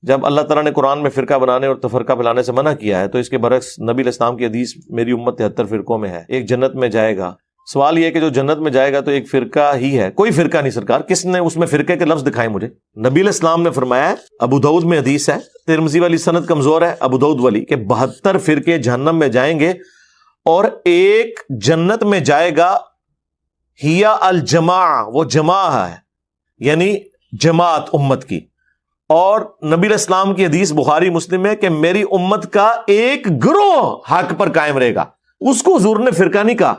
جب اللہ تعالیٰ نے قرآن میں فرقہ بنانے اور تفرقہ پھیلانے سے منع کیا ہے تو اس کے برعکس نبی علیہ السلام کی حدیث میری امت 73 فرقوں میں ہے، ایک جنت میں جائے گا۔ سوال یہ ہے کہ جو جنت میں جائے گا تو ایک فرقہ ہی ہے، کوئی فرقہ نہیں سرکار، کس نے اس میں فرقے کے لفظ دکھائے مجھے؟ نبی علیہ السلام نے فرمایا ہے، ابو داؤد میں حدیث ہے، ترمذی والی سند کمزور ہے، ابو داؤد والی، کہ 72 فرقے جہنم میں جائیں گے اور ایک جنت میں جائے گا، ہیا الجماع، وہ جماع ہے یعنی جماعت امت کی۔ اور نبی علیہ السلام کی حدیث بخاری مسلم میں کہ میری امت کا ایک گروہ حق پر قائم رہے گا۔ اس کو حضور نے فرقہ نہیں کہا،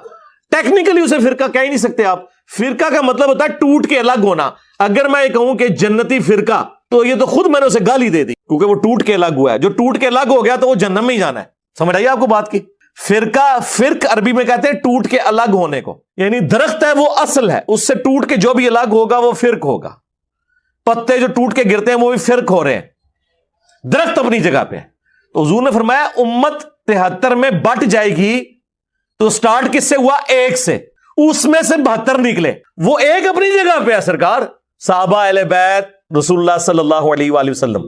ٹیکنیکلی اسے فرقہ کہہ ہی نہیں سکتے آپ۔ فرقہ کا مطلب ہوتا ہے ٹوٹ کے الگ ہونا۔ اگر میں یہ کہوں کہ جنتی فرقہ تو یہ تو خود میں نے اسے گالی دے دی، کیونکہ وہ ٹوٹ کے الگ ہوا ہے۔ جو ٹوٹ کے الگ ہو گیا تو وہ جہنم میں ہی جانا ہے۔ سمجھ آئیے آپ کو بات کی؟ فرق عربی میں کہتے ہیں ٹوٹ کے الگ ہونے کو، یعنی درخت ہے وہ اصل ہے، اس سے ٹوٹ کے جو بھی الگ ہوگا وہ فرق ہوگا۔ پتے جو ٹوٹ کے گرتے ہیں وہ بھی فرق ہو رہے ہیں، درخت اپنی جگہ پہ۔ تو حضور نے فرمایا امت 73 میں بٹ جائے گی، تو سٹارٹ کس سے ہوا؟ ایک سے، اس میں سے 72 نکلے، وہ ایک اپنی جگہ پہ ہے سرکار، صحابہ اہل بیت رسول اللہ صلی اللہ علیہ وآلہ وسلم۔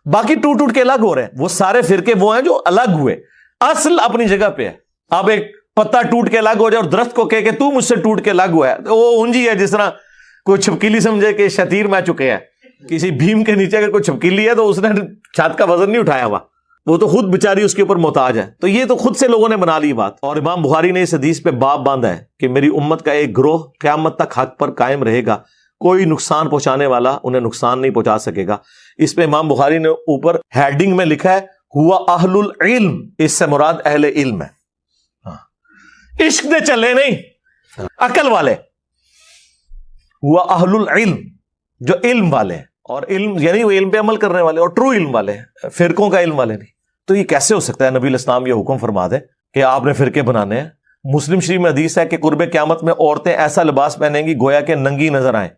باقی ٹوٹ کے الگ ہو رہے ہیں، وہ سارے فرقے وہ ہیں جو الگ ہوئے، اصل اپنی جگہ پہ ہے۔ اب ایک پتا ٹوٹ کے الگ ہو جائے اور درخت کو کہ تو مجھ سے ٹوٹ کے الگ ہوا ہے، تو وہ اونجی ہے، جس طرح کوئی چھپکیلی سمجھے کہ شتیر میں چکے ہیں، کسی بھیم کے نیچے اگر کوئی چھپکیلی ہے تو اس نے چھت کا وزن نہیں اٹھایا ہوا، وہ تو خود بیچاری اس کے اوپر محتاج ہے۔ تو یہ تو خود سے لوگوں نے بنا لی بات۔ اور امام بخاری نے اس حدیث پہ باب باندھا ہے کہ میری امت کا ایک گروہ قیامت تک حق پر قائم رہے گا، کوئی نقصان پہنچانے والا انہیں نقصان نہیں پہنچا سکے گا۔ اس پہ امام بخاری نے اوپر ہیڈنگ میں لکھا ہے ہوا اہل العلم، اس سے مراد اہل علم ہے، عشق دے چلے نہیں، عقل والے، ہوا اہل العلم، جو علم والے ہیں، اور علم یعنی وہ علم پہ عمل کرنے والے اور ٹرو علم والے ہیں، فرقوں کا علم والے نہیں۔ تو یہ کیسے ہو سکتا ہے نبی علیہ السلام یہ حکم فرما دے کہ آپ نے فرقے بنانے ہیں؟ مسلم شریف میں حدیث ہے کہ قرب قیامت میں عورتیں ایسا لباس پہنیں گی گویا کہ ننگی نظر آئیں۔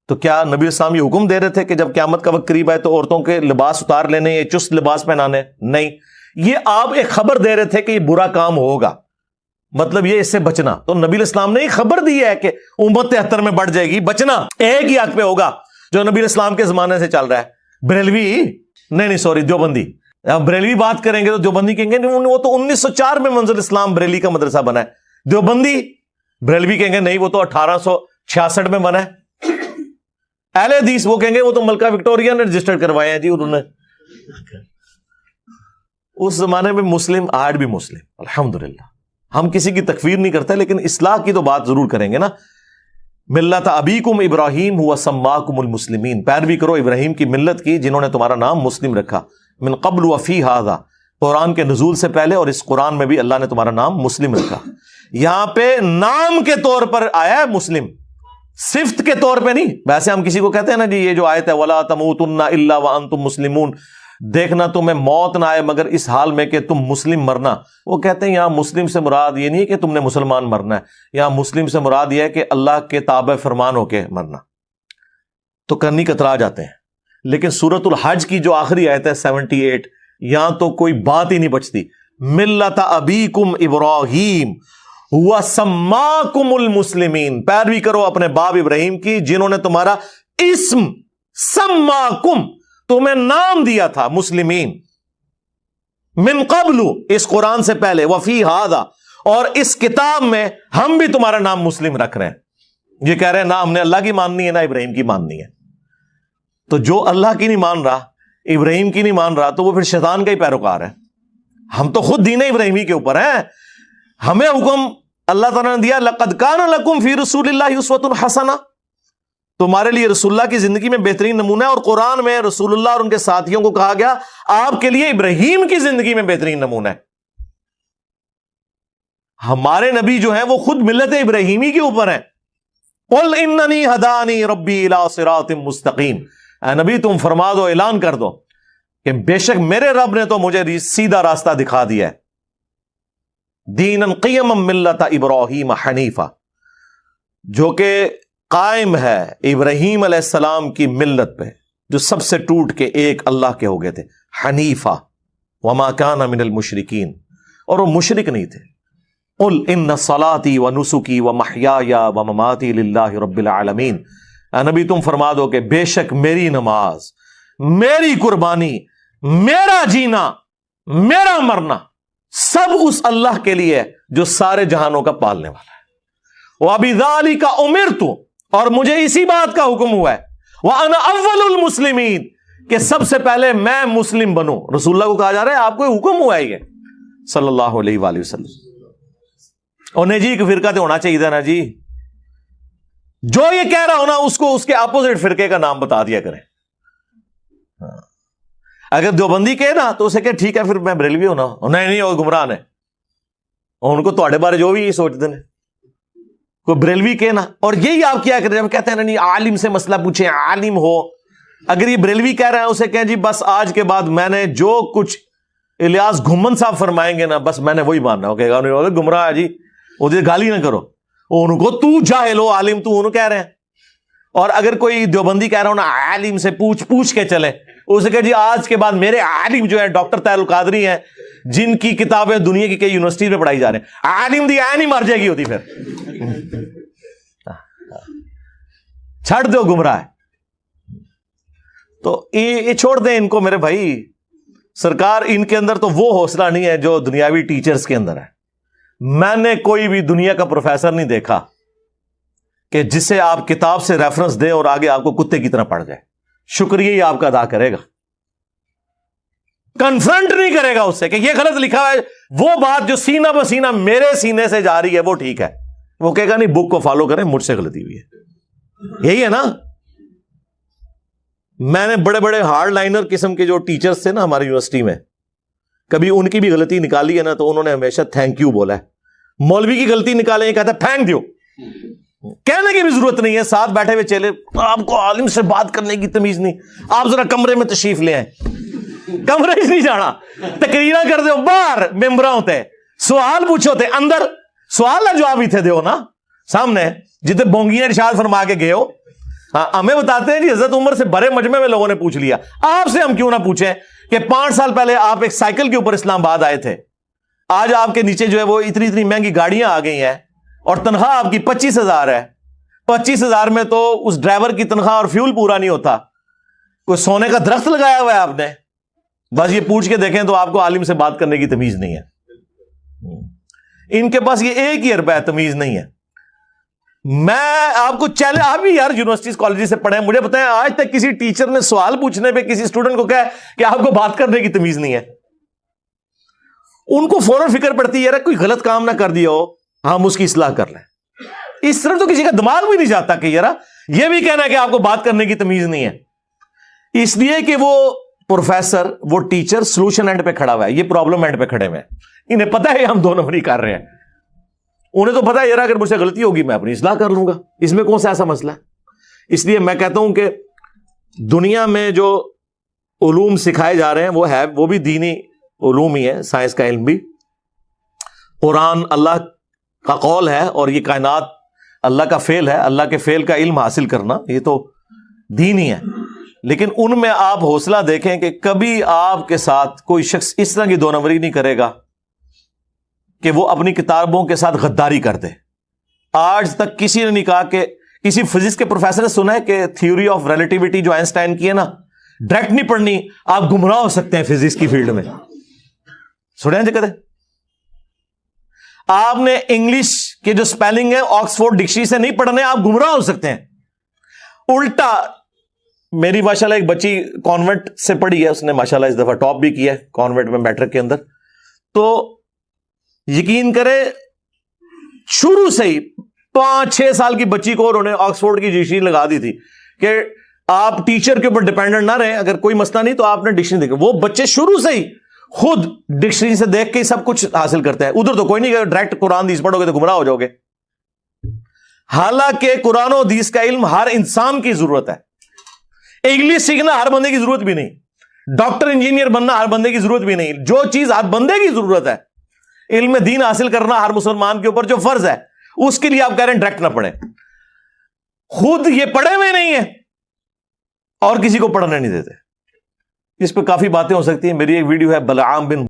تو کیا نبی علیہ السلام یہ حکم دے رہے تھے کہ جب قیامت کا وقت قریب آئے تو عورتوں کے لباس اتار لینے، یہ چست لباس پہنانے؟ نہیں، یہ آپ ایک خبر دے رہے تھے کہ یہ برا کام ہوگا، مطلب یہ اس سے بچنا۔ تو نبی علیہ السلام نے یہ خبر دی ہے کہ امت 73 میں بڑھ جائے گی، بچنا ایک ہی حق پہ ہوگا جو نبی علیہ السلام کے زمانے سے چل رہا ہے۔ بریلوی نہیں سوری دیوبندی، بریلوی بات کریں گے تو دیوبندی کہیں گے وہ تو 1904 میں منزل اسلام بریلی کا مدرسہ بنا ہے۔ دیوبندی بریلوی کہیں گے نہیں وہ تو 1866 میں بنا ہے۔ اہل حدیث وہ کہیں گے وہ تو ملکہ وکٹوریہ نے رجسٹر کروائے ہیں جی انہوں نے۔ اس زمانے میں مسلم، آج بھی مسلم الحمدللہ۔ ہم کسی کی تکفیر نہیں کرتے، لیکن اصلاح کی تو بات ضرور کریں گے نا۔ ملت ابیکم ابراہیم ہوا سماکم المسلمین، پیروی کرو ابراہیم کی ملت کی جنہوں نے تمہارا نام مسلم رکھا۔ من قبل وفی ھذا، قرآن کے نزول سے پہلے اور اس قرآن میں بھی اللہ نے تمہارا نام مسلم رکھا۔ یہاں پہ نام کے طور پر آیا ہے مسلم، صفت کے طور پہ نہیں۔ ویسے ہم کسی کو کہتے ہیں نا جی یہ جو آیت ہے وَلَا تَمُوتُنَّ إِلَّا وَأَنْتُمْ مُسْلِمُونَ، دیکھنا تمہیں موت نہ آئے مگر اس حال میں کہ تم مسلم مرنا، وہ کہتے ہیں یہاں مسلم سے مراد یہ نہیں کہ تم نے مسلمان مرنا ہے، یہاں مسلم سے مراد یہ ہے کہ اللہ کے تابع فرمان ہو کے مرنا۔ تو کنی کترا جاتے ہیں۔ لیکن سورۃ الحج کی جو آخری آیت ہے 78، یہاں تو کوئی بات ہی نہیں بچتی۔ ملت ابیکم ابراہیم ہوا سماکم المسلمین، پیروی کرو اپنے باپ ابراہیم کی جنہوں نے تمہارا اسم سماکم، تمہیں نام دیا تھا مسلمین، من قبل، اس قرآن سے پہلے، وفی ھذا، اور اس کتاب میں ہم بھی تمہارا نام مسلم رکھ رہے ہیں۔ یہ کہہ رہے ہیں نہ ہم نے اللہ کی ماننی ہے نہ ابراہیم کی ماننی ہے۔ تو جو اللہ کی نہیں مان رہا، ابراہیم کی نہیں مان رہا، تو وہ پھر شیطان کا ہی پیروکار ہے۔ ہم تو خود دین ابراہیمی کے اوپر ہیں۔ ہمیں حکم اللہ تعالیٰ نے دیا لقد کان لکم فی رسول اللہ اسوۃ حسنہ، تمہارے لیے رسول اللہ کی زندگی میں بہترین نمونہ ہے، اور قرآن میں رسول اللہ اور ان کے ساتھیوں کو کہا گیا آپ کے لیے ابراہیم کی زندگی میں بہترین نمونہ ہے۔ ہمارے نبی جو ہیں وہ خود ملت ابراہیمی کے اوپر ہیں۔ قل اننی ہدانی ربی الی صراط مستقیم، اے نبی تم فرما دو، اعلان کر دو کہ بے شک میرے رب نے تو مجھے سیدھا راستہ دکھا دیا ہے۔ دینا قیما ملت ابراہیم حنیفہ، جو کہ قائم ہے ابراہیم علیہ السلام کی ملت پہ جو سب سے ٹوٹ کے ایک اللہ کے ہو گئے تھے، حنیفہ، وما کان من المشرکین، اور وہ مشرک نہیں تھے۔ قل ان صلاتي ونسكي ومحیای ومماتی للہ رب العالمین، اے نبی تم فرما دو کہ بے شک میری نماز میری قربانی، میرا جینا، میرا مرنا سب اس اللہ کے لیے ہے جو سارے جہانوں کا پالنے والا ہے۔ وَبِذَالِكَ أُمِرْتُ، اور مجھے اسی بات کا حکم ہوا ہے، وَأَنَا أَوَّلُ الْمُسْلِمِينَ، کہ سب سے پہلے میں مسلم بنوں۔ رسول اللہ کو کہا جا رہا ہے آپ کو حکم ہوا ہے یہ، صلی اللہ علیہ وآلہ وسلم۔ اور نہیں جی ایک فرقہ تو ہونا چاہیے تھا نا جی، جو یہ کہہ رہا ہونا اس کو اس کے اپوزٹ فرقے کا نام بتا دیا کریں۔ اگر دیوبندی کہے نا تو اسے کہ ٹھیک ہے پھر میں بریلوی ہونا، نہیں وہ گمراہ ہے، اور ان کو تھوڑے بارے جو بھی یہ سوچتے ہیں کوئی بریلوی کہنا، اور یہی آپ کیا کریں جب کہتے ہیں نہیں عالم سے مسئلہ پوچھیں، عالم ہو۔ اگر یہ بریلوی کہہ رہے ہیں اسے کہیں جی بس آج کے بعد میں نے جو کچھ الیاس گھمن صاحب فرمائیں گے نا بس میں نے وہی ماننا، کہے گا گمراہ ہے جی، اسے گالی نہ کرو، ان کو تو جاہل ہو عالم تو انہوں کہہ رہے ہیں۔ اور اگر کوئی دیوبندی کہہ رہا ہو نا عالم سے پوچھ کے چلے، اسے کہ جی آج کے بعد میرے عالم جو ہے ڈاکٹر طاہر القادری ہیں جن کی کتابیں دنیا کی کئی یونیورسٹی میں پڑھائی جا رہے ہیں، عالم دی عین ہی مر جائے گی ہوتی، پھر چھڑ دو گمراہ۔ تو یہ چھوڑ دیں ان کو میرے بھائی، سرکار ان کے اندر تو وہ حوصلہ نہیں ہے جو دنیاوی ٹیچرز کے اندر ہے۔ میں نے کوئی بھی دنیا کا پروفیسر نہیں دیکھا کہ جسے آپ کتاب سے ریفرنس دیں اور آگے آپ کو کتے کی طرح پڑ جائے، شکریہ ہی آپ کا ادا کرے گا، کنفرنٹ نہیں کرے گا اس سے کہ یہ غلط لکھا ہے، وہ بات جو سینہ بسینہ میرے سینے سے جا رہی ہے وہ ٹھیک ہے، وہ کہے گا نہیں بک کو فالو کریں، مجھ سے غلطی ہوئی ہے۔ یہی ہے نا، میں نے بڑے بڑے ہارڈ لائنر قسم کے جو ٹیچرز تھے نا ہماری یونیورسٹی میں، کبھی ان کی بھی غلطی نکالی ہے نا تو انہوں نے ہمیشہ تھینک یو بولا ہے۔ مولوی کی غلطی نکالیں یہ کہتا ہے پھینک دیو، کہنے کی بھی ضرورت نہیں ہے، ساتھ بیٹھے ہوئے چلے آپ کو عالم سے بات کرنے کی تمیز نہیں، آپ ذرا کمرے میں تشریف لے آئیں، کمرے ہی نہیں جانا، تقریریں کر دو باہر ممبراں ہوتے، سوال پوچھو تے اندر سوال کا جواب ہی تھے دیو نا سامنے، جتنے بونگیاں ارشاد فرما کے گئے ہو۔ ہاں ہمیں بتاتے ہیں جی حضرت عمر سے بڑے مجمع میں لوگوں نے پوچھ لیا، آپ سے ہم کیوں نہ پوچھیں کہ 5 سال پہلے آپ ایک سائیکل کے اوپر اسلام آباد آئے تھے، آج آپ کے نیچے جو ہے وہ اتنی مہنگی گاڑیاں آ گئی ہیں اور تنخواہ آپ کی 25,000 ہے، 25,000 میں تو اس ڈرائیور کی تنخواہ اور فیول پورا نہیں ہوتا، کوئی سونے کا درخت لگایا ہوا ہے آپ نے، بس یہ پوچھ کے دیکھیں تو آپ کو عالم سے بات کرنے کی تمیز نہیں ہے۔ ان کے پاس یہ 1 ہی روپے تمیز نہیں ہے۔ میں آپ کو چیلنج، آپ بھی یار یونیورسٹیز کالجز سے پڑھے ہیں، مجھے بتائیں آج تک کسی ٹیچر نے سوال پوچھنے پہ کسی اسٹوڈنٹ کو کہا کہ آپ کو بات کرنے کی تمیز نہیں ہے؟ ان کو فوراً فکر پڑتی ہے یار کوئی غلط کام نہ کر دیا ہو، ہم اس کی اصلاح کر لیں۔ اس طرح تو کسی کا دماغ بھی نہیں جاتا کہ یار یہ بھی کہنا ہے کہ آپ کو بات کرنے کی تمیز نہیں ہے، اس لیے کہ وہ پروفیسر وہ ٹیچر سولوشن اینڈ پہ کھڑا ہوا ہے، یہ پرابلم اینڈ پہ کھڑے ہوئے ہیں، انہیں پتہ ہے ہم 2 نمبری کر رہے ہیں، انہیں تو پتا ہے یار اگر مجھ سے غلطی ہوگی میں اپنی اصلاح کر لوں گا، اس میں کون سا ایسا مسئلہ ہے؟ اس لیے میں کہتا ہوں کہ دنیا میں جو علوم سکھائے جا رہے ہیں وہ بھی دینی علوم ہی ہے، سائنس کا علم بھی، قرآن اللہ کا قول ہے اور یہ کائنات اللہ کا فعل ہے، اللہ کے فعل کا علم حاصل کرنا یہ تو دین ہی ہے، لیکن ان میں آپ حوصلہ دیکھیں کہ کبھی آپ کے ساتھ کوئی شخص اس طرح کی 2 نمبری نہیں کرے گا کہ وہ اپنی کتابوں کے ساتھ غداری کر دے۔ آج تک کسی نے نہیں کہا کہ کسی فزکس کے پروفیسر نے سنا ہے کہ تھیوری آف ریلیٹیوٹی جو آئنسٹائن کی ہے نا ڈائریکٹ نہیں پڑھنی، آپ گمراہ ہو سکتے ہیں فزکس کی فیلڈ میں، سنیں جی کہتے آپ نے انگلش کے جو سپیلنگ ہے آکسفورڈ ڈکشنری سے نہیں پڑھنے، آپ گمراہ ہو سکتے ہیں۔ الٹا میری ماشاءاللہ ایک بچی کانوینٹ سے پڑھی ہے، اس نے ماشاءاللہ اس دفعہ ٹاپ بھی کیا ہے کانوینٹ میں میٹرک کے اندر، تو یقین کرے شروع سے ہی 5-6 سال کی بچی کو انہوں نے آکسفورڈ کی ڈکشنری لگا دی تھی کہ آپ ٹیچر کے اوپر ڈیپینڈنٹ نہ رہیں، اگر کوئی مسئلہ نہیں تو آپ نے ڈکشنری دیکھا۔ وہ بچے شروع سے ہی خود ڈکشنری سے دیکھ کے سب کچھ حاصل کرتے ہیں، ادھر تو کوئی نہیں کہ ڈائریکٹ قرآن حدیث پڑھو گے تو گمراہ ہو جاؤ گے، حالانکہ قرآن و حدیث کا علم ہر انسان کی ضرورت ہے۔ انگلش سیکھنا ہر بندے کی ضرورت بھی نہیں، ڈاکٹر انجینئر بننا ہر بندے کی ضرورت بھی نہیں، جو چیز ہر بندے کی ضرورت ہے علم دین حاصل کرنا ہر مسلمان کے اوپر جو فرض ہے، اس کے لیے آپ کہہ رہے ہیں ڈائریکٹ نہ پڑھیں، خود یہ پڑھے ہوئے نہیں ہیں اور کسی کو پڑھنے نہیں دیتے۔ اس پہ کافی باتیں ہو سکتی ہیں، میری ایک ویڈیو ہے بلعام بن